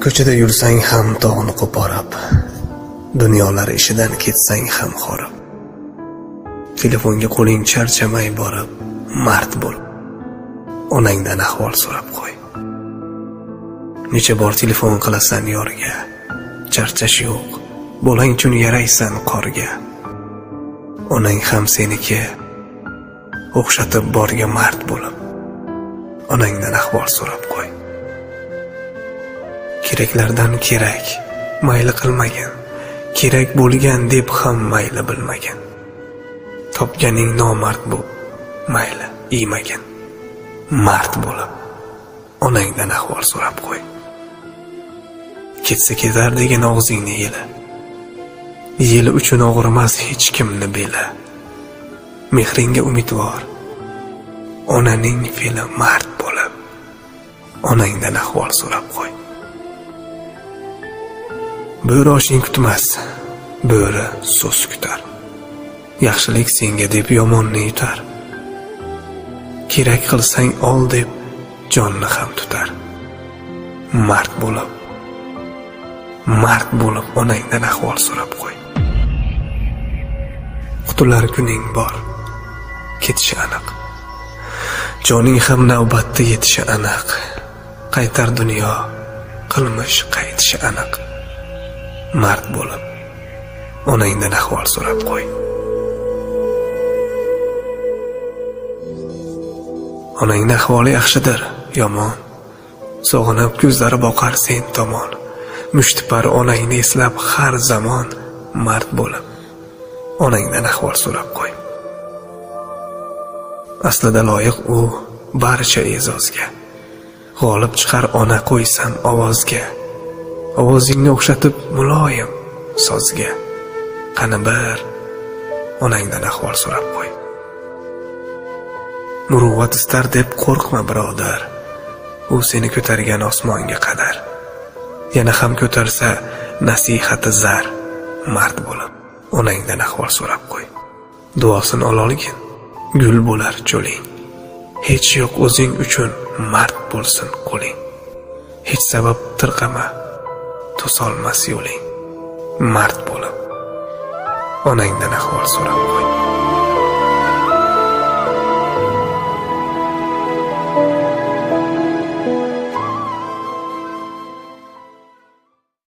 Ko'chada yursang ham tog'ni qo'porib, dunyolar ishidan ketsang ham xorib, telefonga qo'ling charchamay borib, mard bo'l, onangdan ahvol so'rab qo'y. Necha bor telefon qilasan yorga, charchash yo'q, bo'lang uchun yaraysan qorga. Onang ham seniki, o'xshatib borga mard bo'lib, onangdan ahvol so'rab qo'y. Keraklardan kerak, mayli qilmagin, kerak bo'lgan deb ham mayli bilmagin. Topganing nomard bo'l, mayli iymagin. Mard bo'lib, onangdan ahvol so'rab qo'y. Ketsa ketar degan og'zingni yeli uchun og'rimas hech kimni beli. Mehringga umidvor, onaning fe'li mard bo'lib, onangdan ahvol so'rab qo'y. Bo'ri oshing kutmas, bo'ri so'z kutar. Yaxshilik senga deb yomonni yutar. Kerak qilsang ol deb jonni ham tutar. Mard bo'lib onangdan ahvol so'rab qo'y. Qutular kuning bor, ketishi aniq. Joning ham navbatda yetishi aniq. Qaytar dunyo, qilmish qaytishi aniq. Mard bo'lib, onangdan ahvol so'rab qo'y. Onangning ahvoli yaxshidir, yomon. Sog'inib ko'zlari boqar sen tomon. Mushtipar onangni eslab har zamon, mard bo'lib, onangdan ahvol so'rab qo'y. Aslida loyiq u barcha e'zozga. G'olib chiqar ona qo'ysam ovozga. Ovozingni o'xshatib muloyim sozga. Qani bir onangdan ahvol so'rab qo'y. Muruvvat istar deb qo'rqma birodar. U seni ko'targan osmonga qadar. Yana ham ko'tarsa nasihati zar. Mard bo'lib, onangdan ahvol so'rab qo'y. Duosini ololgin, gul bo'lar cho'ling. Hech yo'q o'zing uchun mard bo'lsin qo'ling. Hech sabab tirqama, to'solmas yo'ling. Mard bo'lib, onangdan ahvol so'rab qo'y.